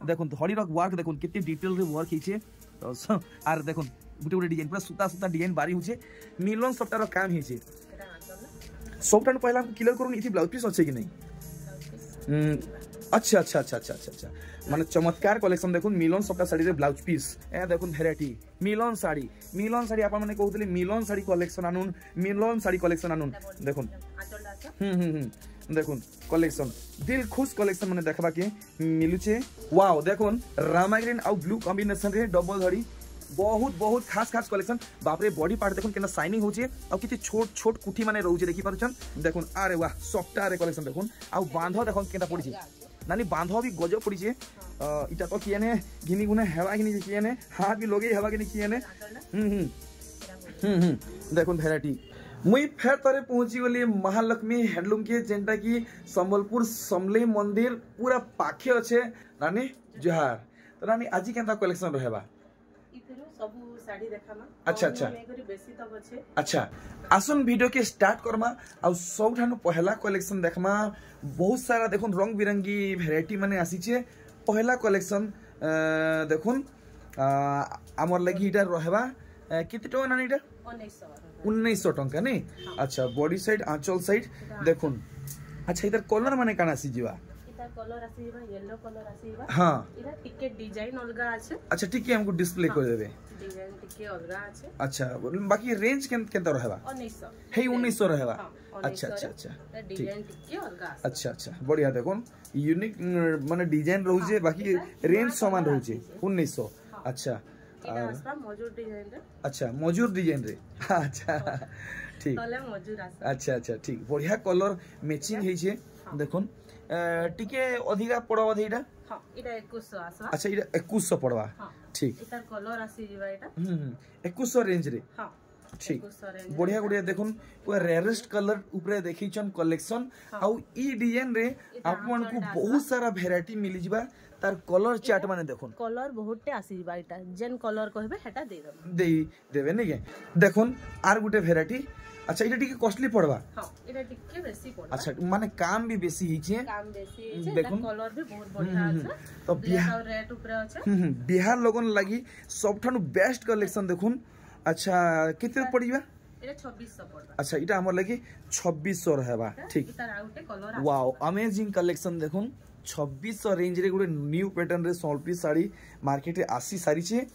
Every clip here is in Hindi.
देखो धड़ी वर्क देखो कितने डिटेल रे वर्क हिचे आर देखो गुटे गुटे डिजाइन पूरा सुता सुता डिजाइन बारी होचे मिलन सबटार काम हिचे सबटा पहला हमको क्लियर करूँ इथि ब्लाउज पीस अच्छे कि नहीं अच्छा अच्छा अच्छा अच्छा अच्छा अच्छा माने चमत्कार कलेक्शन देखो मिलन सबटा साड़ी रे ब्लाउज पीस ए देखो भेराइटी मिलन साड़ी आपण माने कहउतले मिलन साड़ी कलेक्शन आनुन मिलन साड़ी कलेक्शन आनुन देखो देखो कलेक्शन दिल खुश कलेक्शन माने देखबा के मिलुचे वाओ देखो रामा ग्रीन आ ब्लू कॉम्बिनेशन रे डबल धड़ी बहुत बहुत खास खास कलेक्शन बाप रे बॉडी पार्ट देखो केना शाइनिंग होचे आ किति छोट छोट कुठी माने रहउचे देखि पारुछन देखो अरे वाह सॉफ्ट रे कलेक्शन देखो आ बांध देखो केना पड़ी नानी बांध भी गजब पड़ी इटा तो किए ने घिनी गुने हेवा घिनी किए ने हाथ भी लोगे हेवा घिनी किए ने देखो भेराइटी मुई फेर तरे पहुंची गली महालक्ष्मी हैंडलूम के जेंटा की संबलपुर समले मंदिर पूरा पाखे अच्छे रानी जोहार तो रानी आज केनता कलेक्शन रहेबा सबु साड़ी देखामा अच्छा अच्छा बेसी तक अच्छे अच्छा आसन वीडियो के स्टार्ट करमा आ सबठानु पहला कलेक्शन देखमा बहुत सारा देखो रंग बिरंगी वेराइटी माने आसी छे पहला कलेक्शन देखुन आमर लगी इटा रहबा किते टका नानी इटा 1900 टका नहीं अच्छा बॉडी साइड आंचल साइड देखुन अच्छा इधर कलर माने काना आसी जीवा कलर आसी जीवा येलो कलर आसी जीवा हां इरा टिके डिजाइन अलगा আছে अच्छा ठीक है हमको डिस्प्ले कर देबे डिजाइन टिके अलगा আছে अच्छा बाकी रेंज केनता रहबा 1900 हे 1900 रहबा अच्छा अच्छा अच्छा डिजाइन टिके अलगा अच्छा अच्छा बढ़िया देखो यूनिक माने डिजाइन रहउजे बाकी रेंज समान रहउजे 1900 अच्छा मजूर डिजाइन रे अच्छा मजूर डिजाइन रे अच्छा ठीक तले मजूर आसा अच्छा अच्छा ठीक बढ़िया कलर मैचिंग हे छे देखो टिके अधिका पड़वा एटा हां एटा 2100 आसा अच्छा एटा 2100 पड़वा ठीक एटा कलर आसी जीवा एटा 2100 रेंज रे हां ठीक बढ़िया बढ़िया देखुन पूरा रेयरेस्ट कलर ऊपर देखिछन कलेक्शन आउ ई डिजाइन रे आपन को बहुत सारा वैरायटी मिली जिबा तार कलर चार्ट माने देखुन कलर बहुतटे आसी जीवा एटा जेन कलर कहबे हेटा दे देबे नै के देखुन आर गुटे वैरायटी अच्छा इटा टिके कॉस्टली पड़वा हां इटा टिके बेसी पड़वा अच्छा माने काम भी बेसी हिचे काम बेसी हिचे देखो कलर भी बहुत बढ़िया আছে तो बिहार रेट ऊपर আছে बिहार लोगन लागि सबठानु बेस्ट कलेक्शन देखुन अच्छा किते पड़िबा एटा 2600 पड़वा अच्छा इटा हमर लागि 2600 रहबा ठीक इतार आउटे कलर वाओ अमेजिंग कलेक्शन देखुन 2600 रेंज रे गुटे न्यू पैटर्न रे सॉल पीस साड़ी मार्केट रे आसी सारी छे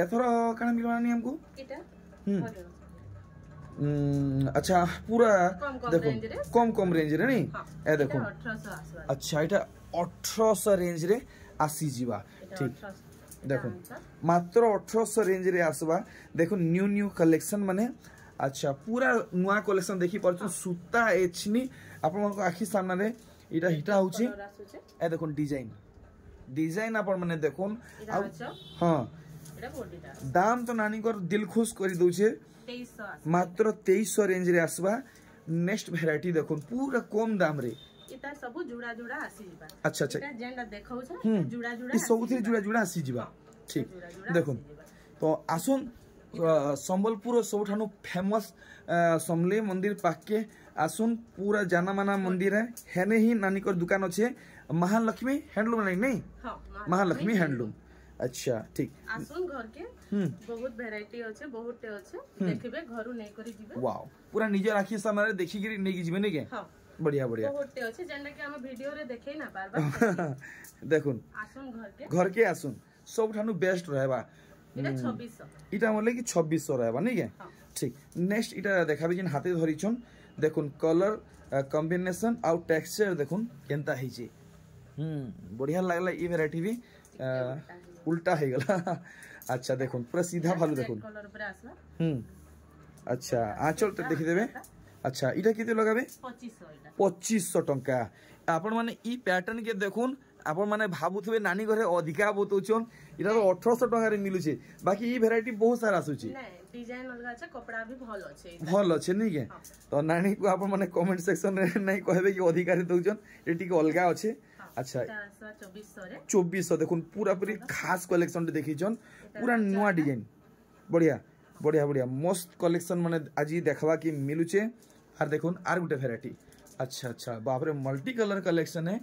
एथर काना मिलवानी हमको एटा अच्छा पूरा देखो कम रेंज रे नहीं ए देखो अच्छा इटा 1800 रेंज रे आसी जीवा ठीक देखो मात्र 1800 रेंज रे आसबा देखो न्यू न्यू कलेक्शन माने अच्छा पूरा नुआ कलेक्शन देखि परछ सूता एछनी आपन को आखि सामने रे इटा हिटा होची ए देखो डिजाइन आपन माने देखो हां एटा बॉडीटा दाम तो नानी कर दिल खुश करी दोछे 2300 मात्र 2300 रेंज रे आसबा नेक्स्ट वैरायटी देखो पूरा कम दाम रे इता सब जुड़ा जुड़ा आसी जीवा अच्छा अच्छा इता जेंडा देखाउ छ जुड़ा जुड़ा ई सब थी जुड़ा जुड़ा आसी जीवा ठीक देखो तो आसुन संबलपुर सबठानु फेमस समले मंदिर पाके आसुन पूरा जाना माना मंदिर है हेने ही नानी कर दुकान अच्छे महालक्ष्मी हैंडलूम नहीं हां महालक्ष्मी हैंडलूम अच्छा ठीक आसुन घर के बहुत वैरायटी अछि बहुत टे अछि देखबे घरु नै करी जिबे वाओ पूरा निजे राखी सामने देखि गिरी नै जिबे नै के हां बढ़िया बढ़िया बहुत टे अछि जेंडा के हम वीडियो रे देखै ना पारबा देखुन आसुन घर के आसुन सब ठानु बेस्ट रहबा इटा 2600 इटा हमले कि 2600 रहबा नै के ठीक नेक्स्ट इटा देखाबी जिन हाथे धरिछन देखुन कलर कॉम्बिनेशन आउ टेक्सचर देखुन केनता है छी बढ़िया लागला ई वैरायटी भी उल्टा है गला अच्छा देखो पूरा सीधा भालू देखो कलर ऊपर आसला अच्छा आंचल तो देखि देबे अच्छा इटा किते लगाबे 2500 टंका आपण माने ई पैटर्न के देखुन आपण माने भाबुथबे नानी घरे अधिका बोतौछन इटा तो 1800 टंका रे मिलु छे बाकी ई वैरायटी बहुत सारा आसु छे नहीं डिजाइन अलगा छै कपड़ा भी भल छै भल छै नै के तो नानी को आपण माने कमेंट सेक्शन रे नै कहबे कि अधिकारी दउछन एटी के अलगा अछि अच्छा 2400 देखुन पूरा पूरी खास कलेक्शन देखिछन पूरा नुआ डिजाइन बढ़िया बढ़िया बढ़िया मस्त कलेक्शन माने आज देखवा कि मिलुचे आर देखुन आर गुटे वैरायटी अच्छा अच्छा बाप रे मल्टी कलर कलेक्शन है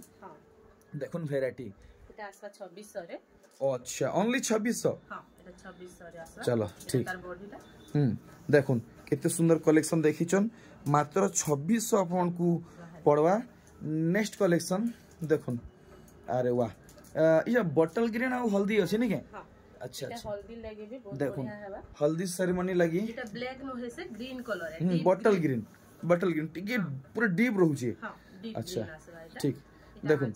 देखुन वैरायटी এটা আসবা 2600 রে। अच्छा ओनली 2600। हां এটা 2600 রে আসবা। चलो ठीक তার বডিটা देखुन केते सुंदर कलेक्शन देखिछन मात्र 2600 आपन को पड़वा। नेक्स्ट कलेक्शन देखुन अरे वाह ये बॉटल ग्रीन और हल्दी अछि नि के। हां अच्छा अच्छा हल्दी लगे भी बहुत देखुन बढ़िया हेबा। हल्दी सेरेमनी लगी এটা ब्लैक नो है से ग्रीन कलर है। बॉटल ग्रीन टिके पूरा डीप रहू छी। हां डीप अच्छा ग्रीन आसबा এটা। ठीक देखुन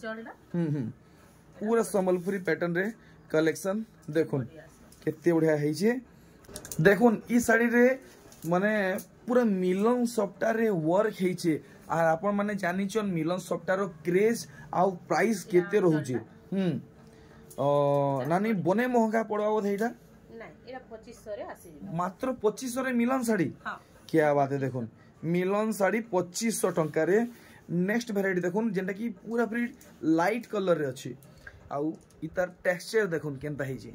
पूरा संबलपुरी पैटर्न रे कलेक्शन देखुन केते बढ़िया है छे। देखुन ई साड़ी रे माने पूरा मिलन सॉफ्टवेयर रे वर्क है छे और आपण माने जानि छन मिलन सॉफ्टवेयर रो क्रेज आ प्राइस केते रहू छे। नानी बने महंगा पड़वा बोधे एटा नहीं एटा 2500 रे आसी मात्र 2500 रे मिलन साड़ी। हां क्या बात है देखुन मिलन साड़ी 2500 टंका रे। नेक्स्ट वेराइटी देखुन जेंटा की पूरा पूरी लाइट कलर रे अछि आउ इतार टेक्सचर देखुन केनता है जे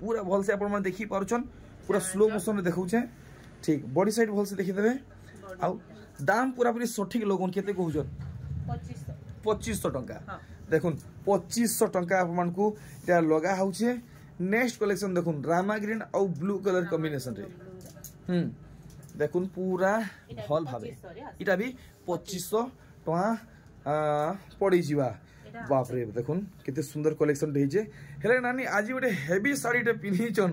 पूरा भल से आपण मन देखि पारुछन पूरा स्लो मोशन रे देखौ छे। ठीक बॉडी साइड भल से देखि देबे आउ दाम पूरा पूरी सठिक लोगन केते कहउछन 2500 टंका। देखुन 2500 टंका आपन को या लगा होउछे। नेक्स्ट कलेक्शन देखुन रामा ग्रीन और ब्लू कलर कॉम्बिनेशन रे देखुन पूरा भल भाबे इटा भी 2500 टका पड़ी जीवा। बाप रे देखुन केते सुंदर कलेक्शन रही छे। हेले नानी आज गोटे हेवी साड़ी टे पिन्ही छन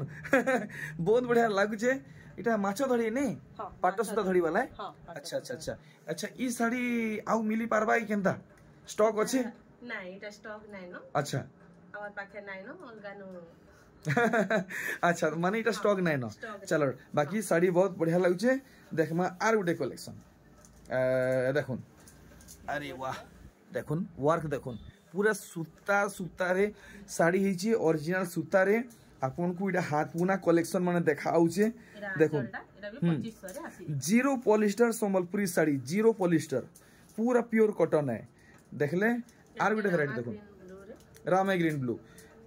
बहुत बढ़िया लागु छे। इटा माछो धड़ी ने पाटो सुता धड़ी वाला है। अच्छा अच्छा अच्छा अच्छा ई साड़ी आउ मिली पारबा ई केनता स्टॉक अछि नहीं इटा स्टॉक नहीं न। अच्छा और पाखे नहीं न अलगा नो अच्छा माने इटा स्टॉक नहीं न। चलो बाकी साड़ी बहुत बढ़िया लागु छे। देखमा आर गोटे कलेक्शन देखुन अरे वाह देखुन वर्क देखुन पूरा सूता सूता रे साड़ी हिची ओरिजिनल सूता रे आपन को इडा हाथ बुना कलेक्शन माने देखाउ छे। देखुन zero polyester Sambalpuri sari zero polyester पूरा प्योर कॉटन है। देखले आर गोटे वैरायटी देखुन रामा ग्रीन ब्लू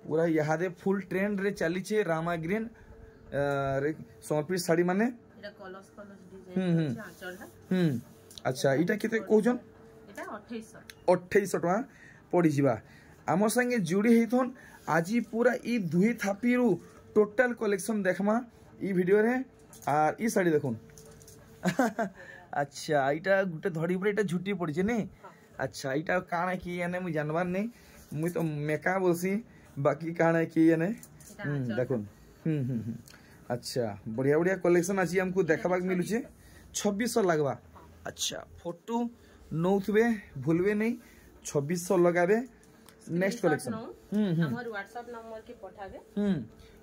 पूरा यहाँ दे फुल ट्रेंड रे चली छे रामा ग्रीन रे संबलपुरी साड़ी माने एटा कलर्स डिजाइन छै आंचलटा। अच्छा इटा केते कहजन 2800 टका पड़ी जीवा। आमर संगे जुड़ी हेथन आज पूरा ई दुई थापीरु टोटल कलेक्शन देखमा ई वीडियो रे। आर ई साड़ी देखुन अच्छा इटा गुटे धड़ी पर इटा झुटी पड़ी छे ने। अच्छा इटा काना की याने मु जानबार नै मु तो मेका बोलसी बाकी काना की याने देखुन अच्छा बढ़िया बढ़िया कलेक्शन आज हमको देखबाक मिलु छे 2600 लगवा। अच्छा फोटो नौथबे भूलबे नहीं 2600 लगाबे। नेक्स्ट कलेक्शन हमर व्हाट्सएप नंबर के पठाबे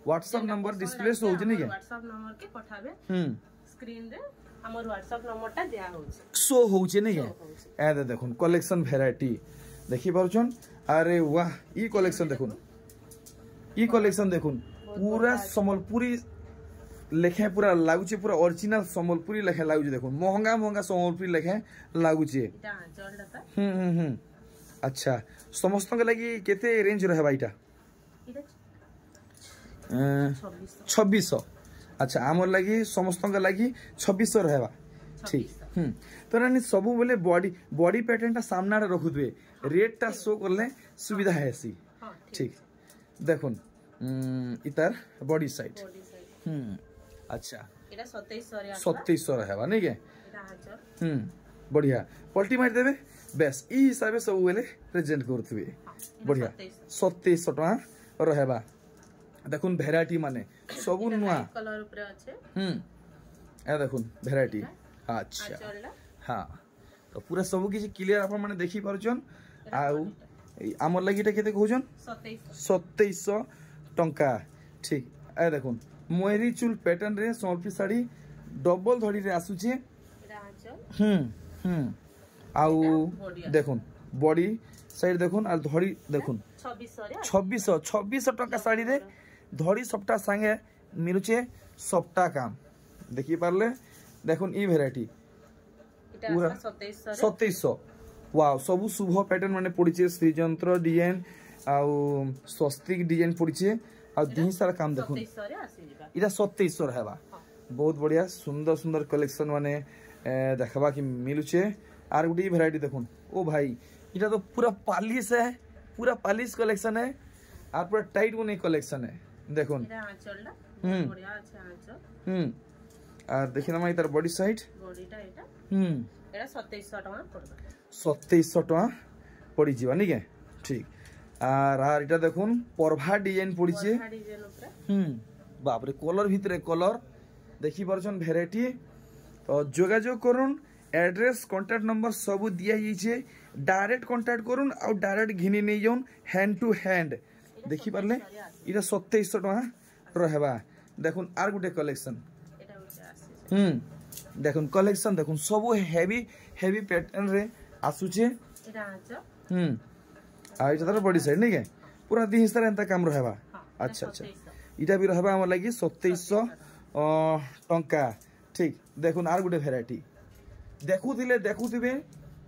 व्हाट्सएप नंबर डिस्प्ले हो जे नहीं के व्हाट्सएप नंबर के पठाबे स्क्रीन रे हमर व्हाट्सएप नंबरटा दिया हो छे शो हो जे नहीं के ए देखुन कलेक्शन वैरायटी देखि पारुछन। अरे वाह ई कलेक्शन देखुन ई कलेक्शन देखुन पूरा संबलपुरी लेखे पूरा लागु छे पूरा ओरिजिनल संबलपुरी लेखे लागु छे। देखुन महंगा महंगा संबलपुरी लेखे लागु छे। अच्छा समस्त के लागि केते रेंज रहबा इटा 2600। अच्छा हमर लागि समस्त के लागि 2600 रहबा ठीक। तो रानी सब बोले बॉडी पैटर्न ता सामना रे रखु दे रेट ता शो करले सुविधा है सी ठीक। देखुन इतार बॉडी साइड अच्छा एटा 2700 रहबा नहीं के बढ़िया पलटी मार देबे बेस ई हिसाब से सब बेले प्रेजेंट करथबे बढ़िया 2700 टका रहबा। देखुन वैरायटी माने सब नुआ कलर ऊपर আছে ए देखुन वैरायटी अच्छा हां तो पूरा सब किछ क्लियर अपन माने देखि पारुछन। आउ हमर लागिटा केते कहउछन 2700 टका ठीक। ए देखुन मोहरी चुल पैटर्न रे संबलपुरी साड़ी डबल धड़ी रे आसु छे आउ देखुन बॉडी साइड देखुन और धड़ी देखुन 2600 टका साड़ी रे धड़ी सबटा संगे मिलुचे सबटा काम देखि पारले। देखुन ई वैरायटी पूरा 2700 वाओ सब शुभ पैटर्न माने पड़ीचे श्रीजंत्र डिजाइन आउ स्वस्तिक डिजाइन पड़ीचे आ दी सारा काम देखुन इटा 2700 रहबा। बहुत बढ़िया सुंदर सुंदर कलेक्शन माने देखबा कि मिलुचे। आर गुडी वैरायटी देखुन ओ भाई इटा तो पूरा पालिश है पूरा पॉलिश कलेक्शन है और पूरा टाइट बने कलेक्शन है देखुन এটা আঁচলটা বড়িয়া আছে আঁচল আর দেখি না ইতার বডি সাইড বডিটা এটা এটা 2700 টাকা পড়বে 2700 টাকা পড়ি ଯିବା নি কে ঠিক আর এটা দেখুন পরভা ডিজাইন পড়িছে পরভা ডিজাইন উপরে বাপ রে কলর ভিতরে কলর দেখি পারছন ভ্যারাইটি তো যোগাযোগ করুন एड्रेस कॉन्टैक्ट नंबर सब दिया जाइए डायरेक्ट कॉन्टैक्ट करुन और डायरेक्ट घिनी नहीं जाऊन हैंड टू हैंड देखी पारले इटा 2700 टका रहबा देखुन आर गुटे कलेक्शन देखुन कलेक्शन देखुन सब हेवी हेवी पैटर्न रे आसुचे एटा आछो आ इटा तर बॉडी साइड नहीं के पूरा दी हिस्सा एंता काम रहबा अच्छा अच्छा इटा भी रहबा हमर लागि 2700 टका ठीक देखुन आर गुटे वैरायटी देखुथिबे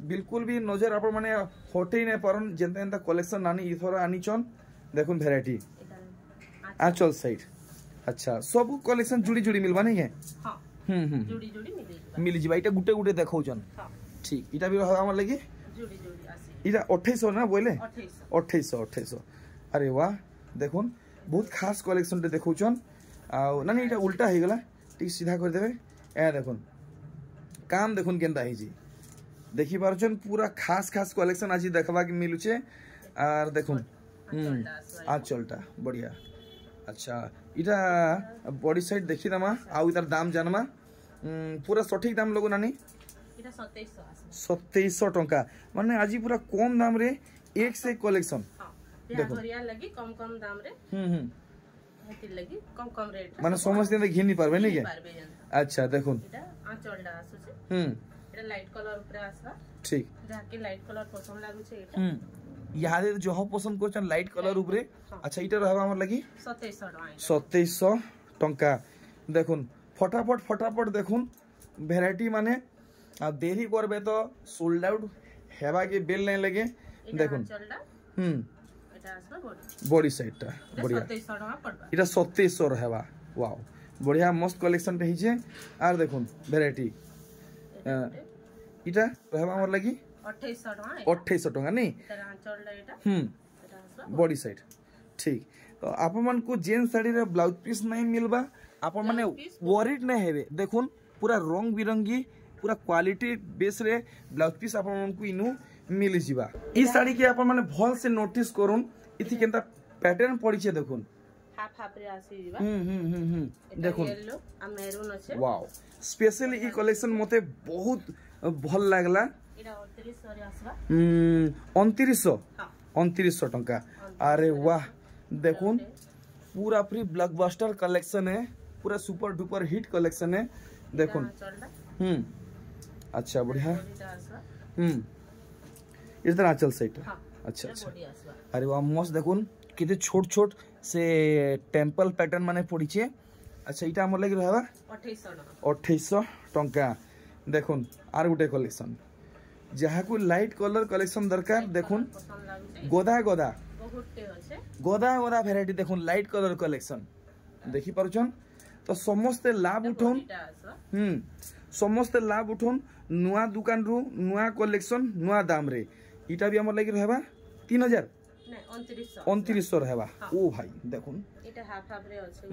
बिल्कुल भी नजर आप माने हटे नहीं पारन जेंता एंता कलेक्शन नानी इथर आनीचन देखुन वैरायटी आंचल साइड अच्छा सब कलेक्शन जुड़ी जुड़ी मिलबा नहीं है हां जुड़ी जुड़ी मिल जिबा इटा गुटे गुटे देखौचन हां ठीक इटा भी रहबा हमर लागि जुड़ी जुड़ी आसी इटा 2800 ना बोले 2800 अरे वाह देखुन बहुत खास कलेक्शन ते देखौचन आ नानी इटा उल्टा हे गला ठीक सीधा कर देबे ए देखुन काम देखुन केनता है जी देखी पारछन पूरा खास खास कलेक्शन आज देखबा के मिलुचे आर देखुन आंचलटा बढ़िया अच्छा इटा बॉडी साइड देखी दमा आउ इतार दाम जानमा पूरा सठिक दाम लोग नानी इटा 2700 टका माने आज पूरा कम दाम रे एक से कलेक्शन हां देखो रिया लगी कम कम दाम रे हेति लगी कम कम रेट माने समझते घिन नहीं पारबे नहीं के अच्छा देखुन इटा आंचलटा आसुचे এটা লাইট কলর উপরে আসবা ঠিক যাকে লাইট কলর পছন্দ লাগুছে এটা ইয়াদের জহ পছন্দ করছেন লাইট কলর উপরে আচ্ছা এটা রহবা আমার লাগি 2700 টঙ্কা দেখুন ফটাফট দেখুন ভ্যারাইটি মানে আর দেরি করবে তো সোল্ড আউট হেবা কি বেল নাই লাগে দেখুন এটা আসবা বডি সাইডটা বড়িয়া 2700 টাকা পড়বা এটা 2700 রহবা ওয়াও बढ़िया मस्त कलेक्शन रही आर देखुन वेराइटी इटा रहबा हमर लागि 2800 टका नहीं बॉडी साइड ठीक तो आप मन को जेन साड़ी रे ब्लाउज पीस नहीं मिलबा आप माने वरीड नहीं हेबे देखुन पूरा रंग बिरंगी पूरा क्वालिटी बेस रे ब्लाउज पीस आप मन को इनु मिल जिबा ई साड़ी के आप माने भल से नोटिस करूं इथि केनता पैटर्न पड़ी छे देखुन हाफ हाफ रे आसी दिबा देखुन येलो आ मैरून আছে वाओ स्पेशली ई कलेक्शन मते बहुत भल लागला एटा 2900 रे आसबा 2900 टका अरे वाह देखुन पूरा फ्री ब्लॉकबस्टर कलेक्शन है पूरा सुपर डुपर हिट कलेक्शन है देखुन अच्छा बढ़िया इस तरह चल सेट अच्छा अच्छा अरे वाह मस्त देखुन किते छोट छोट से टेम्पल पैटर्न माने पड़ी छे अच्छा इटा हमर लागि रहबा 2800 टका देखुन आर गुटे कलेक्शन जहा को लाइट कलर कलेक्शन दरकार देखुन गोदा गोदा गोदा गोदा वैरायटी देखुन लाइट कलर कलेक्शन देखि पारुछन तो समस्त लाभ उठोन समस्त लाभ उठोन नुआ दुकान रु नुआ कलेक्शन नुआ दाम रे इटा भी हमर लागि रहबा 3000 2900 रहबा ओ भाई देखुन एटा हाफ हाफ रे अछि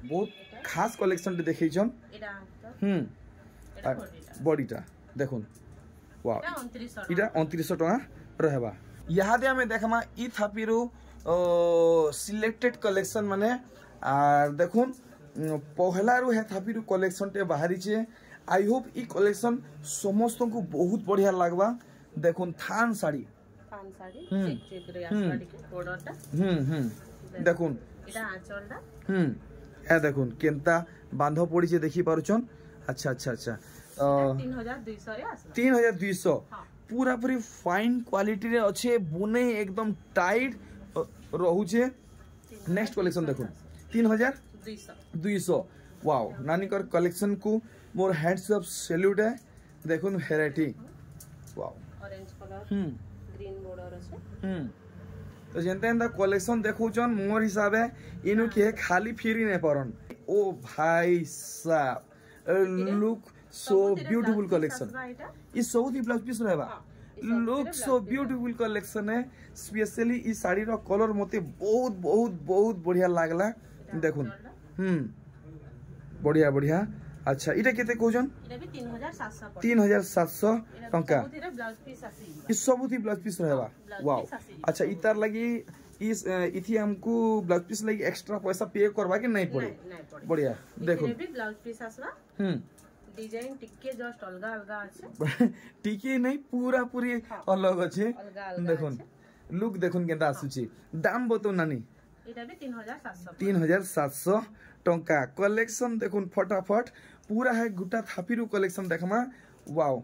बहुत खास कलेक्शन देखै छन एटा बॉडीटा देखुन वाओ इटा 2900 टका रहबा यादे हमें देखमा ई थापिरु सिलेक्टेड कलेक्शन माने आर देखुन पहला रु हे थापिरु कलेक्शन टे बाहरी छे आई होप ई कलेक्शन समस्त को बहुत बढ़िया लागबा देखुन थान साड़ी चेक चेक रे आसबा के बॉर्डरटा देखुन एटा आंचलटा ए देखुन केनता बांध पड़ी छे देखि पारुछन अच्छा अच्छा अच्छा 3200 रे आसबा 3200 पूरा पूरी फाइन क्वालिटी रे अच्छे बुने एकदम टाइट रहू छे नेक्स्ट कलेक्शन देखुन 3200 वाओ नानी कर कलेक्शन को मोर हैंड्स अप सैल्यूट है देखुन variety wow orange colour green border আছে तो जेंता एंता कलेक्शन देखौचन मोर हिसाब है इनु के खाली फिरी नहीं परन ओ भाई साहब लुक सो ब्यूटीफुल कलेक्शन ई सऊदी ब्लाउज पीस रहबा लुक सो ब्यूटीफुल कलेक्शन है स्पेशली ई साड़ी रो कलर मते बहुत बहुत बहुत बढ़िया लागला देखुन बढ़िया बढ़िया अच्छा इटा केते कोजन इटा भी 3700 3700 टंका सबुथिरे ब्लाउज पीस आसी ई सबुथि ब्लाउज पीस रहबा वाओ अच्छा इतार लगी इस इथि हमको ब्लाउज पीस लगी एक्स्ट्रा पैसा पे करबा के नहीं पड़े बढ़िया देखो भी ब्लाउज पीस आसवा डिजाइन टिके जस्ट अलगा अलगा আছে टिके नहीं पूरा पूरी अलग আছে দেখুন लुक দেখুন केता आसुची दाम बतो नानी এটা भी 3700 3700 टंका कलेक्शन देखुन फटाफट पूरा है गुटा थापीरु कलेक्शन देखमा वाओ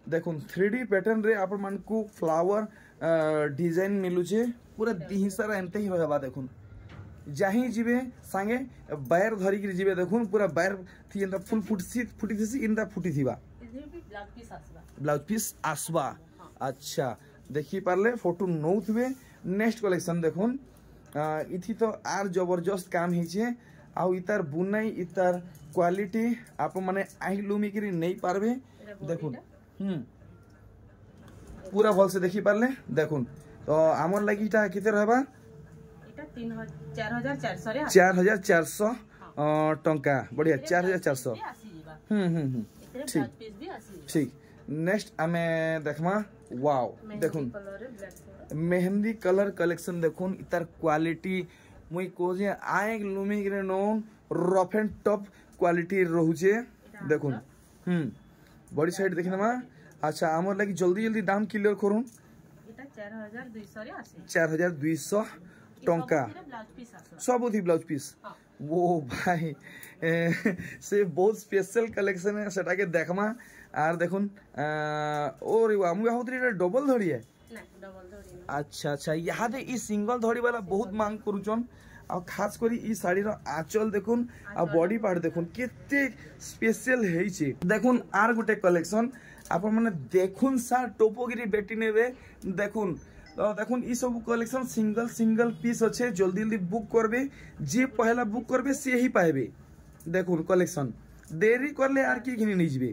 देखुन 3D पैटर्न रे आपण मन को फ्लावर डिजाइन मिलु छे पूरा दिहिसारा एंते ही रहबा देखुन जाही जीवे संगे बायर धरी के जीवे देखुन पूरा बायर थी इंदा फुल फुटी थी इंदा फुटी थीबा ब्लाउज पीस आसबा अच्छा देखि पारले फोटो नौथबे नेक्स्ट कलेक्शन देखुन इथि तो आर जबरदस्त काम ही छे आउ इतार बुनाई इतार क्वालिटी आप माने आई लुमी करी नहीं पारबे देखुन पूरा भल से देखि पारले देखुन तो आमर लागि इटा केते रहबा इटा 4400 रे 4400 टंका बढ़िया 4400 ठीक नेक्स्ट आमे देखमा वाओ देखुन मेहंदी कलर कलेक्शन देखुन इतार क्वालिटी मुई कोजे आए लुमी रे नोन रफ एंड टफ क्वालिटी रहउचे देखुन बॉडी साइड देखिनमा अच्छा हमर लागि जल्दी जल्दी दाम क्लियर करूं इटा 4200 रे आसी 4200 टंका सबुथि ब्लाउज पीस वो भाई से बहुत स्पेशल कलेक्शन है सेटा के देखमा आर देखुन और मु होतरी डबल धड़ी है अच्छा अच्छा यहाँ दे ई सिंगल धड़ी वाला बहुत मांग करूचन आ खास करी ई साड़ी रो आंचल देखुन आ बॉडी पार्ट देखुन केते स्पेशल हेई छे देखुन आर गुटे कलेक्शन आपन माने देखुन सा टोपोगिरी बेटी नेबे देखुन तो देखुन ई सब कलेक्शन सिंगल सिंगल पीस अच्छे जल्दी जल्दी बुक करबे जे पहला बुक करबे से ही पाएबे देखुन कलेक्शन देरी करले आर की घिनी नहीं जिबे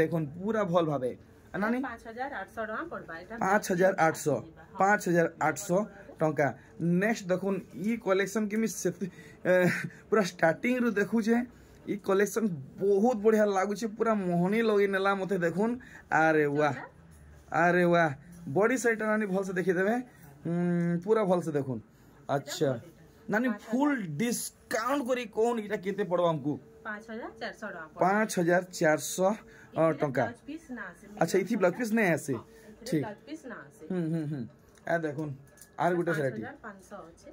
देखुन पूरा भल भाबे नानी 5800 टका पड़बा एटा 5800 टका नेक्स्ट देखुन ई कलेक्शन के पूरा स्टार्टिंग रो देखु जे ई कलेक्शन बहुत बढ़िया लागु छे पूरा मोहनी लगे नेला मते देखुन अरे वाह बॉडी साइड नानी भल से देखि देबे पूरा भल से देखुन अच्छा नानी फुल डिस्काउंट करी कोन इटा केते पड़बा हमको 5400 टका अच्छा इथि ब्लाउज पीस नहीं आसे ठीक आ देखुन आर गुटे वैरायटी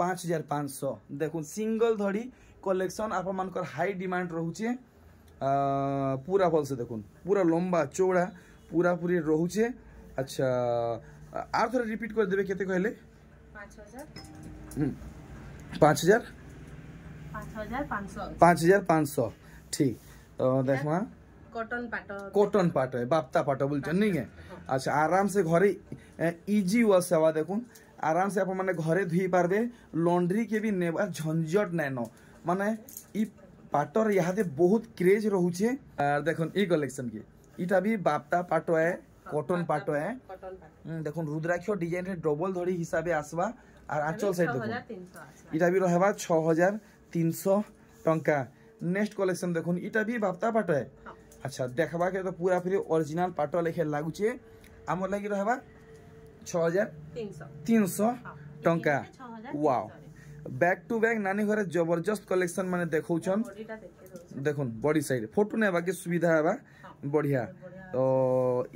5500 देखुन सिंगल धड़ी कलेक्शन आप मानकर हाई डिमांड रहउचे पूरा भल से देखुन पूरा लंबा चौड़ा पूरा पूरी रहउचे अच्छा आर थोड़ा रिपीट कर देबे केते कहले 5500 ठीक देखमा कॉटन पाट है बाप्ता पाट बोलछन नहीं है अच्छा आराम से घरे इजी वॉश सेवा देखुन आराम से आप माने घरे धुई पारबे लॉन्ड्री के भी नेबा झंझट नै न माने ई पाटर यहाँ दे बहुत क्रेज रहउछे देखुन ई कलेक्शन के इटा भी बाप्ता पाट है कॉटन पाट है देखुन रुद्राक्ष डिजाइन रे डबल धड़ी हिसाबे आसबा और आंचल साइड देखुन इटा भी रहबा 6300 टंका नेक्स्ट कलेक्शन देखुन इटा भी बाप्ता पाट है अच्छा देखबा के तो पूरा पूरी ओरिजिनल पाटो लेखे लागु छे हमर लागि रहबा 6300 टंका वाओ बैक टू बैक नानी घरे जबरदस्त कलेक्शन माने देखौछन देखुन बॉडी साइड फोटो ने बाकी सुविधा है बढ़िया तो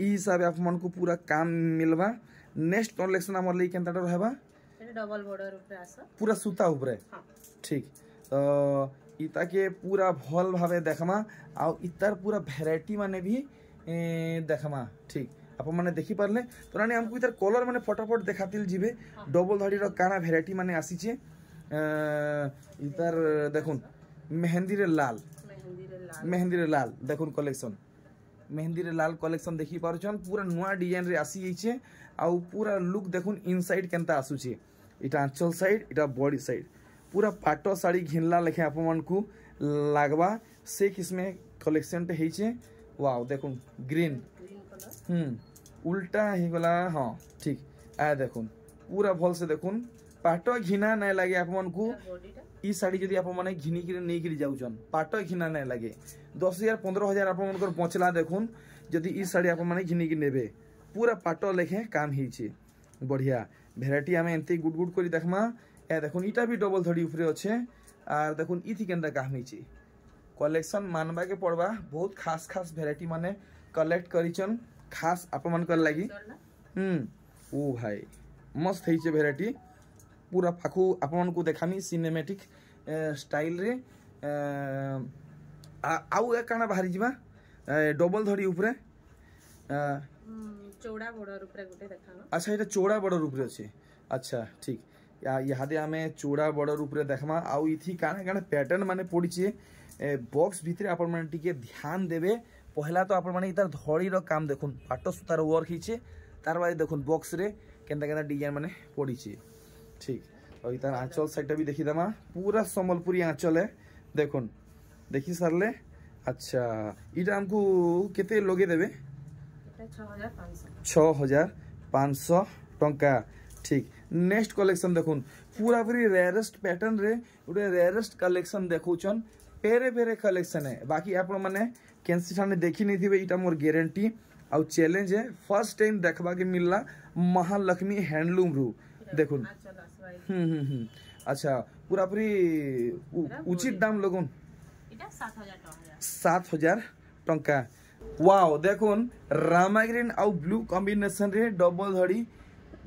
ई हिसाब आप मन को पूरा काम मिलबा नेक्स्ट कलेक्शन हमर लागि केनता रहबा डबल बॉर्डर ऊपर आसा पूरा सूता ऊपर ठीक तो इता के पूरा भल भावे देखमा आ इतार पूरा वैरायटी माने भी देखमा ठीक आप माने देखि पारले तो नानी हमको इतार कलर माने फटाफट देखातिल जिबे डबल धड़ी रो काना वैरायटी माने आसी छे इतार देखुन मेहंदी रे लाल देखुन कलेक्शन मेहंदी रे लाल कलेक्शन देखि पारुछन पूरा नुआ डिजाइन रे आसी छे आ पूरा लुक देखुन इनसाइड केनता आसु छे इटा आंचल साइड इटा बॉडी साइड पूरा पाटो साड़ी घिनला लेखे आप मन को लागबा से किस्मे कलेक्शन टे हेचे वाओ देखुन ग्रीन उल्टा ही गला हाँ ठीक आ देखुन पूरा भल से देखुन पाट घिना नहीं लगे आप मन को ई साड़ी जदि आप माने घिनी कि नहीं कि जाउछन पाट घिना नहीं लगे 10,000 15,000 आप मन पहुँचला देखुन जदि ई साड़ी आप माने घिनी कि नेबे पूरा पाट लेखे काम ही बढ़िया भेराइटी आम एमती गुड गुड कर देखमा ए देखुन इटा भी डबल धड़ी ऊपर अच्छे आर देखुन इथि केनता काम ही कलेक्शन मानबा के पड़वा बहुत खास खास भेराइटी माने कलेक्ट करिचन खास आप मन कर लगी ओ भाई मस्त है भेराइटी पूरा पाखु आप मन को देखामी सिनेमेटिक स्टाइल रे आउ एक काना बाहरी जिबा डबल धड़ी ऊपर चौड़ा बॉर्डर ऊपर गुटे देखानो अच्छा एटा चौड़ा बॉर्डर ऊपर अछि अच्छा ठीक यादे आमे चौड़ा बॉर्डर ऊपर देखमा आउ इथि काना काना पैटर्न माने पड़ी बॉक्स भितर आपण माने टिके ध्यान देबे पहला तो आपण माने इतार धड़ी रो काम देखुन पाट सुतार वर्क हिचे तार बाद देखुन बॉक्स रे केनता केनता डिजाइन माने पड़ी ठीक और इतार आंचल साइड भी देखि दमा पूरा संबलपुरी आंचल है देखुन देखि सरले अच्छा इटा हमको केते लगे देबे 6,500 टंका ठीक नेक्स्ट कलेक्शन देखुन पूरा पूरी रेयरेस्ट पैटर्न रे उडे रेयरेस्ट कलेक्शन देखौछन पेरे पेरे कलेक्शन है बाकी आप माने कैंसी ठाने देखी नहीं थी इटा मोर गारंटी आउ चैलेंज है फर्स्ट टाइम देखबा के मिलला महालक्ष्मी हैंडलूम रू देखुन अच्छा पूरा पूरी उचित दाम लगुन 7,000 टंका वाओ देखुन रामा ग्रीन आउ ब्लू कॉम्बिनेशन रे डबल धड़ी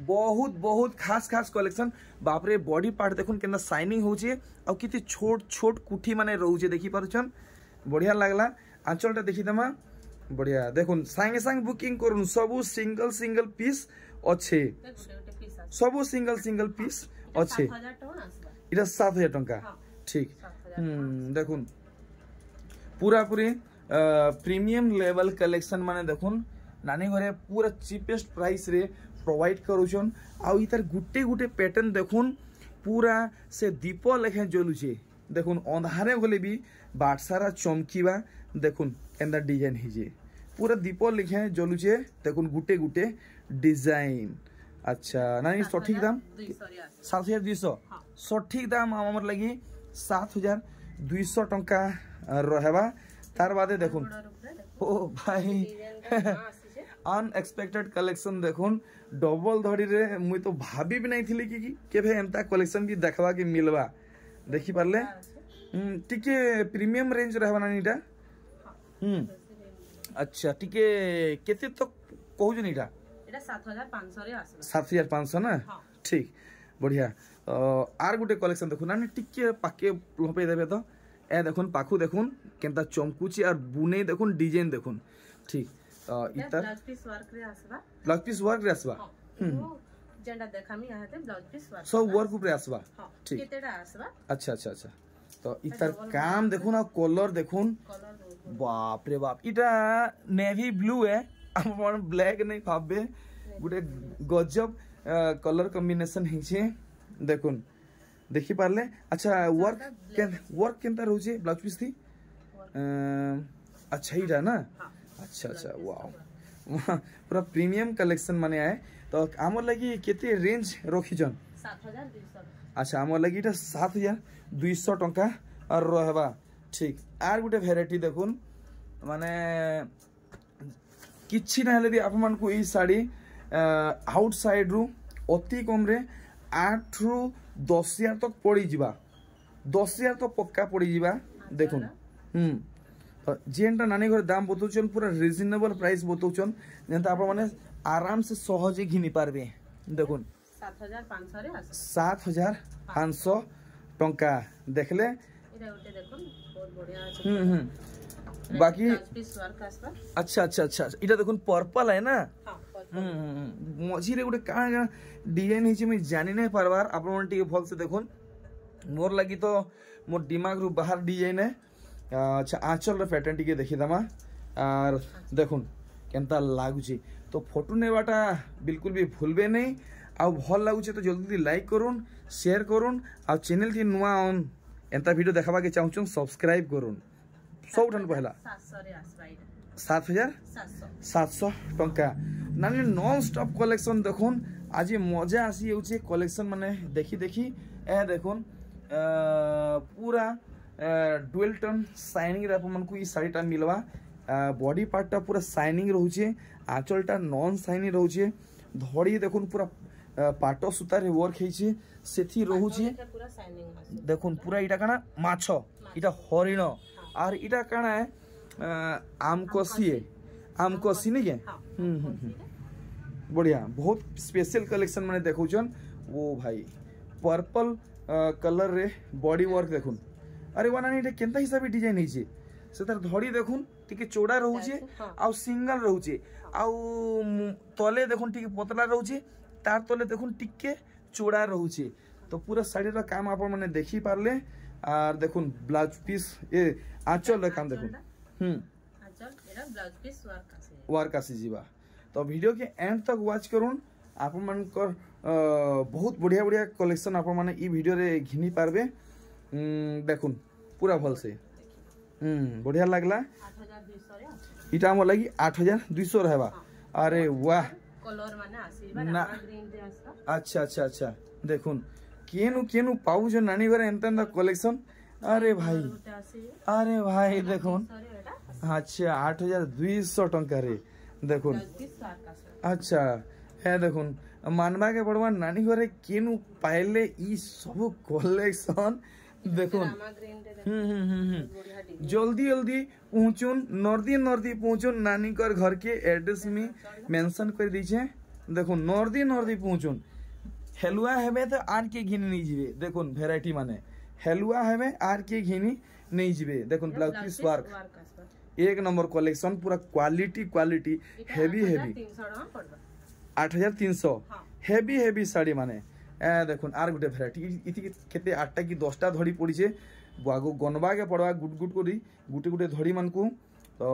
बहुत बहुत खास खास कलेक्शन बाप रे बॉडी पार्ट देखुन केना शाइनिंग होचे आ किति छोट छोट कुठी माने रहउचे देखि पारुछन बढ़िया लागला आंचलटा देखि दमा बढ़िया देखुन संगे संग बुकिंग करूँ सब सिंगल सिंगल पीस अच्छे सब सिंगल सिंगल पीस अच्छे इटा 7,000 टंका ठीक देखुन पूरा पूरी प्रीमियम लेवल कलेक्शन माने देखुन नानी घरे पूरा चीपेस्ट प्राइस रे प्रोवाइड करूछन आउ इतर गुटे गुटे पैटर्न देखुन पूरा से दीप लेखे जलुचे देखुन अंधारे भले भी बाट सारा चमकीबा देखुन केंदा डिजाइन हिजे पूरा दीप लेखे जलुचे देखुन गुटे गुटे डिजाइन अच्छा नानी सठिक दाम 7,200 सठिक दाम हमर लगी 7,200 टंका रहबा तार बादे देखुन ओ भाई अनएक्सपेक्टेड कलेक्शन देखुन डबल धड़ी रे मुई तो भाभी भी नहीं थी कि केभे एंता कलेक्शन भी देखवा के मिलवा देखि पारले टिके प्रीमियम रेंज रहबा नानीटा अच्छा टिके केते तो कहू जनी एटा 7,500 रे आसबा 7,500 ना ठीक बढ़िया आर गुटे कलेक्शन देखुन नानी टिके पाके लपे देबे तो ए देखुन पाखु देखुन केनता चमकुची और बुने देखुन डिजाइन देखुन ठीक इतर ब्लाउज पीस वर्क रे आसबा ब्लाउज पीस वर्क रे आसबा जेंडा देखामी आते ब्लाउज पीस वर्क सब वर्क ऊपर आसबा ठीक केतेडा आसबा अच्छा अच्छा अच्छा तो इतर काम देखुन और कलर देखुन बाप रे बाप इटा नेवी ब्लू है अपन ब्लैक नहीं भाबे गुटे गजब कलर कॉम्बिनेशन हिचे देखुन देखि पारले अच्छा वर्क केनता रहउचे ब्लाउज पीस थी अच्छा इटा ना अच्छा अच्छा वाओ पूरा प्रीमियम कलेक्शन माने आए तो आमर लगी केते रेंज रखिजन 7,200 अच्छा आमर लगी इटा 7,200 टंका और रहबा ठीक आर गुटे वेराइटी देखुन माने किछि ना हले भी आप मन को ई साड़ी आउटसाइड रु अति कम रे 8 रु 10,000 तक पड़ी जिबा 10,000 तो पक्का पड़ी जिबा देखुन जेनटा नानी घर दाम बतौछन पूरा रिजनेबल प्राइस बतौछन जेनता आप माने आराम से सहजे घिनी पारबे देखुन 7,500 रे आस 7,500 टंका देखले इरा उटे देखुन बहुत बढ़िया আছে बाकी पीस वर्क आसबा अच्छा अच्छा अच्छा इटा देखुन पर्पल है ना हां पर्पल मझी रे गुटे का डिजाइन हिचे मैं जानि नै पारबार आप मन टिके भल से देखुन मोर लगी तो मोर दिमाग रु बाहर डिजाइन है अच्छा आंचल रे पैटर्न टिके देखि दमा और देखुन केनता लागुची तो फोटो नेबाटा बिल्कुल भी भूलबे नहीं आ भल लागुचे तो जल्दी लाइक करूँ शेयर करूँ आ चैनल की नुआ ऑन एंता वीडियो देखा के चाहूँ सब्सक्राइब करूँ सब पहला 700 रे आसबा 7,700 टंका नानी नॉन स्टॉप कलेक्शन देखुन आज मजा आसी जाउछे कलेक्शन माने देखी देखी ए देखुन पूरा डुअल टन शाइनिंग रे अपन को ई साड़ीटा मिलवा बॉडी पार्टटा पूरा शाइनिंग रहउछे आंचलटा नॉन शाइनिंग रहउछे धड़ी देखुन पूरा पाटो सूतारे वर्क हेछि सेथि रहउछे देखुन पूरा इटा काना माछो इटा हरिण आर इटा काना आमकोसी नहीं के बढ़िया बहुत स्पेशल कलेक्शन माने देखौछन वो भाई पर्पल कलर रे बॉडी वर्क देखुन अरे वाना इटा केनता हिसाब डिजाइन हेछि से तार धड़ी देखुन टिके चौड़ा रहउछे आ सिंगल रहउछे आ तले देखुन टिके पतला रहउछे तार तले देखुन टिके चौड़ा रहउछे तो पूरा साड़ी रा काम आपण माने देखि पारले आर देखुन ब्लाउज पीस ए आंचल रा काम देखुन आंचल एरा ब्लाउज पीस वर्क आसी जीवा तो वीडियो के एंड तक वॉच करूँ आपण मानकर बहुत बढ़िया बढ़िया कलेक्शन आपण माने ई वीडियो रे घिनी पारबे देखुन पूरा भल से बढ़िया लागला 8200 रे इटा हम लगी 8200 रहबा अरे वाह कलर माने आसीबा रामा ग्रीन दे आसा अच्छा अच्छा अच्छा देखुन केनु पाऊ जो नानी घरे एंता कलेक्शन अरे भाई देखुन अच्छा 8200 टंका रे देखुन अच्छा है देखुन मानवा के पड़वा नानी घरे केनु पाइले ई सब कलेक्शन देखुन जल्दी जल्दी पहुंचुन नर्दी पहुंचुन नानी कर घर के एड्रेस में मेंशन कर दीजिए देखुन नर्दी पहुंचुन हेलुआ हेबे तो आर के घिनी नहीं जीवे देखुन वेराइटी माने हेलुआ हेबे आर के घिनी नहीं जीवे देखुन ब्लाउज पीस वर्क एक नंबर कलेक्शन पूरा क्वालिटी हेवी 8300 हेवी साड़ी माने देखुन आर गुटे वेराइटी इति केते 8टा की 10टा धड़ी पड़ी छे बागो गनबा के पड़वा गुट करी गुटे धड़ी मन को तो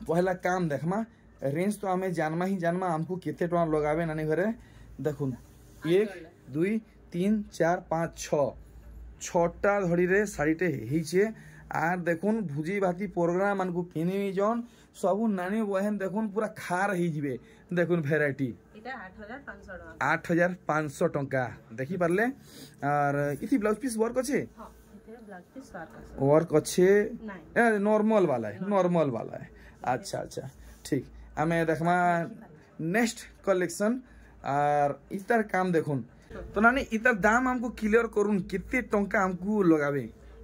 पहला काम देखमा रेंज तो हमें जानमा हमको केते टका लगावे नानी घरे देखुन 1 2 3 4 5 6 6टा धड़ी रे साड़ीटे हेइछे आर देखुन भुजी भाती प्रोग्राम मन को किनी जन सब नानी बहन देखुन पूरा खार ही जिवे देखुन वेराइटी इटा 8500 टंका देखि परले और इथि ब्लाउज पीस वर्क अछि हां इथे ब्लाउज पीस वर्क अछि नॉर्मल वाला है अच्छा ठीक हमें देखमा नेक्स्ट कलेक्शन और इतर काम देखुन तो नानी इतर दाम हमको क्लियर करूँ कितने टंका हमको लगावे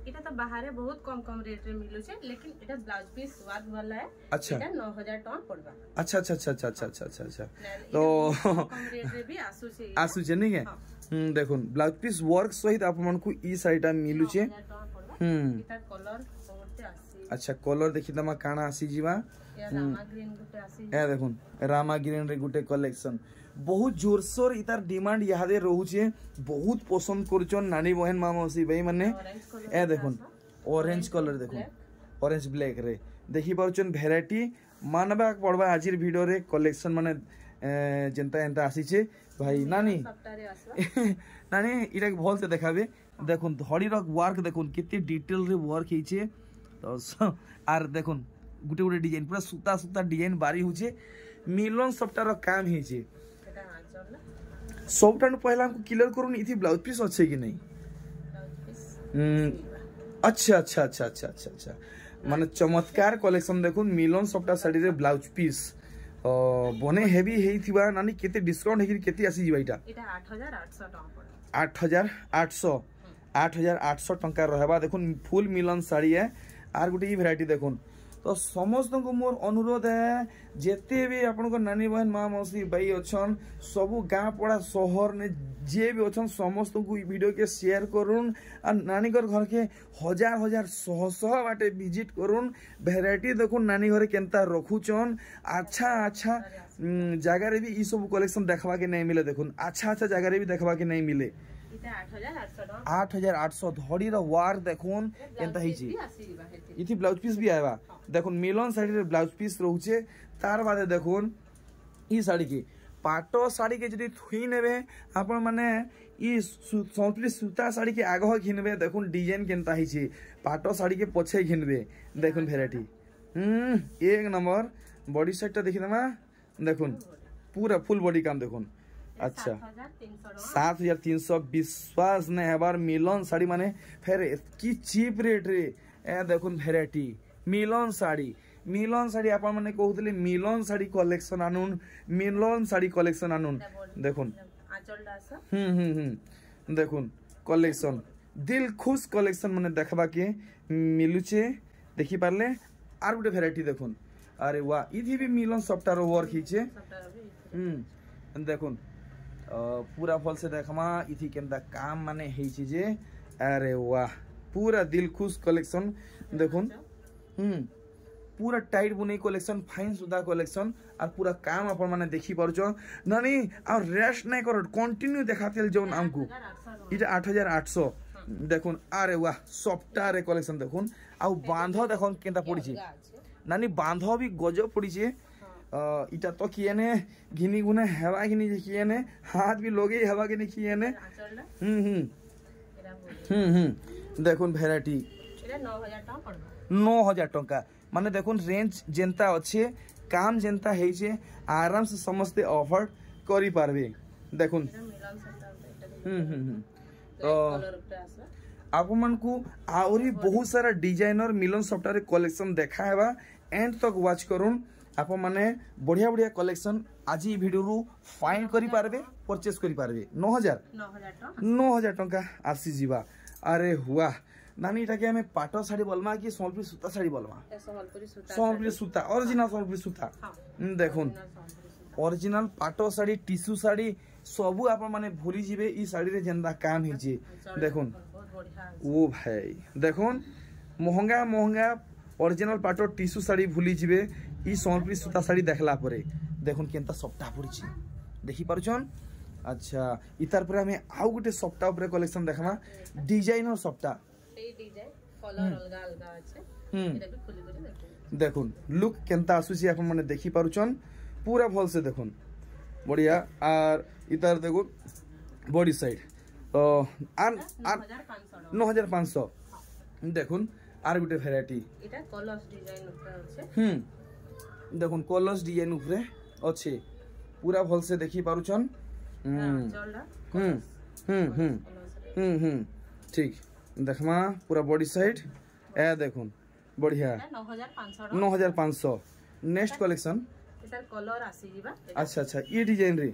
इटा तो बाहर बहुत कम रेट रे मिलु छे लेकिन इटा ब्लाउज पीस वर्क वाला है अच्छा इटा 9000 टका पड़बा अच्छा तो कम रेट रे भी आसु छे नहीं है देखुन ब्लाउज पीस वर्क सहित आप मन को ई साइडा मिलु छे इटा कलर बहुते आसी अच्छा कलर देखि तमा काना आसी जीवा रामा ग्रीन गुटे आसी ए देखुन रामा ग्रीन रे गुटे कलेक्शन बहुत जोरसोर इतार डिमांड यादे रहउछे बहुत पसंद करछन नानी बहन मामासी भाई माने ए देखुन ऑरेंज कलर देखुन ऑरेंज ब्लैक रे देखि परछन वेराइटी मानबा पड़बा आजिर वीडियो रे कलेक्शन माने जेंता एंता आसी छे भाई नानी नानी इटा भल से देखाबे देखुन धड़ी रो वर्क देखुन कितनी डिटेल रे वर्क हिचे तो आर देखुन गुटे डिजाइन पूरा सूता डिजाइन बारी होचे मिलन सबटा रो काम हिचे सबटा पहला हमको क्लियर करूँ इथि ब्लाउज पीस अच्छे कि नहीं अच्छा माने चमत्कार कलेक्शन देखुन मिलन सबटा साड़ी रे ब्लाउज पीस बने हेवी हेइथिबा नानी केते डिस्काउंट हेकि केते आसी जिबा इटा 8800 टका पड़े 8800 टंका रहबा देखुन फुल मिलन साड़ी है आर गुटे ई वैरायटी देखुन तो समस्त को मोर अनुरोध है जेते भी अपन को नानी बहन माँ मौसी भाई अच्छन सबू गाँ पड़ा शहर ने जे भी अच्छन समस्त को वीडियो के शेयर करूँ और नानी घर के हजार शह बाटे विजिट करूँ वेराइटी देखुन नानी घर केनता रखुचन अच्छा जगह रे भी ई सब कलेक्शन देखवा के नहीं मिले देखुन अच्छा जगह रे भी देखवा के नहीं मिले 8800 धड़ी रो वार देखुन केनता हिची इथि ब्लाउज पीस भी आएबा देखुन मिलन साड़ी रे ब्लाउज पीस रहउचे तार बादे देखुन ई साड़ी की पाटो साड़ी के जदी थुई नेबे आपण माने ई संतली सूता साड़ी के आगह घिनबे देखुन डिजाइन केनता हिची पाटो साड़ी के पछे घिनबे देखुन वैरायटी एक नंबर बॉडी साइड देखी देमा देखुन पूरा फुल बॉडी काम देखुन अच्छा 7300 विश्वास नहीं हेबार मिलन साड़ी माने फिर की चीप रेट रे ए देखुन भेराइटी मिलन साड़ी आपण माने कहउतले मिलन साड़ी कलेक्शन आनुन मिलन साड़ी कलेक्शन आनुन देखुन देखुन कलेक्शन दिल खुश कलेक्शन माने देखबा के मिलुचे देखि पारले आर गुटे भेराइटी देखुन अरे वाह इधि भी मिलन सॉफ्टवेयर वर्क हिचे देखुन पूरा फल से देखमा इथि केनदा काम माने हेछि जे अरे वाह पूरा दिल खुश कलेक्शन देखुन पूरा टाइट बुने कलेक्शन फाइन सुधा कलेक्शन और पूरा काम अपन माने देखि परछो नानी और रेस्ट नहीं करो कंटिन्यू देखातेल जोन हमको इटा 8800 देखुन अरे वाह सॉफ्टवेयर कलेक्शन देखुन आ बांधो देखुन केनता पड़ी नानी बांधो भी गजब पड़ी इटा तो किए ने घिनी गुने हवा घिनी किए ने हाथ भी लोगे हवा घिनी किए ने देखुन भेराइटी 9000 टंका माने देखुन रेंज जेंता अच्छे काम जेंता है छे आराम से समझते ऑफर करी पारबे देखुन तो आप मन को आउरी बहुत सारा डिजाइनर मिलन सॉफ्टवेयर कलेक्शन देखा है एंड तक वाच करूँ आप माने बढ़िया बढ़िया कलेक्शन आज ये वीडियो रू फाइंड करी पारबे परचेस करी पारबे 9000 टंका आसी जीवा अरे हुआ नानी इटा के हमें पाटो साड़ी बोलमा कि सम्बलपुरी सूता साड़ी बोलमा सम्बलपुरी सूता ओरिजिनल सम्बलपुरी सूता देखुन ओरिजिनल पाटो साड़ी टिश्यू साड़ी सबू आप माने भूली जीवे ई साड़ी रे जेंदा काम हे जे देखुन ओ भाई देखुन महंगा महंगा ओरिजिनल पाटो टिश्यू साड़ी भूली जीवे ई सम्बलपुरी सूता साड़ी देखला परे देखुन केनता सप्ताह पड़िछि देखि पारुछन अच्छा इतार पर हमें आउ गुटे सप्ताह ऊपर कलेक्शन देखमा डिजाइनर सप्ताह ए डिजाइन कलर अलगा अलगा আছে এটা भी खुली করে देखो देखुन लुक केनता आसुछि आपण माने देखि पारुछन पूरा भल से देखुन बढ़िया और इतार देखो बॉडी साइड तो 9500 देखुन आर गुटे वैरायटी এটা কলস ডিজাইন উপরে আছে देखुन कलर्स डिजाइन ऊपर अच्छे पूरा भल से देखि पारुछन ठीक देखमा पूरा बॉडी साइड ए देखुन बढ़िया 9500 नेक्स्ट कलेक्शन एटार कलर आसी जीवा अच्छा अच्छा ये डिजाइन रे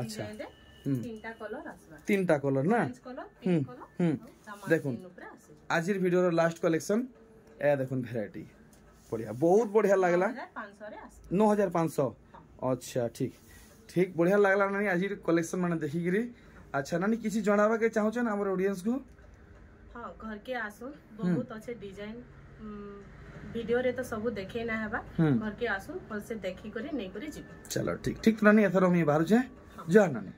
अच्छा तीनटा कलर आसबा तीनटा कलर ना देखुन आज वीडियो रो लास्ट कलेक्शन ए देखुन वैरायटी बढ़िया बहुत बढ़िया लागला 9500 अच्छा ठीक ठीक बढ़िया लागला नानी आज कलेक्शन माने देखि गिरी अच्छा नानी किसी जणावा के चाहो छ ना हमर ऑडियंस को हां घर के आसो बहुत अच्छे डिजाइन वीडियो रे तो सब देखे ना हेबा घर के आसो फल से देखि करी नै करी जी चलो ठीक ठीक नानी एथरो हम बाहर जे जा नानी।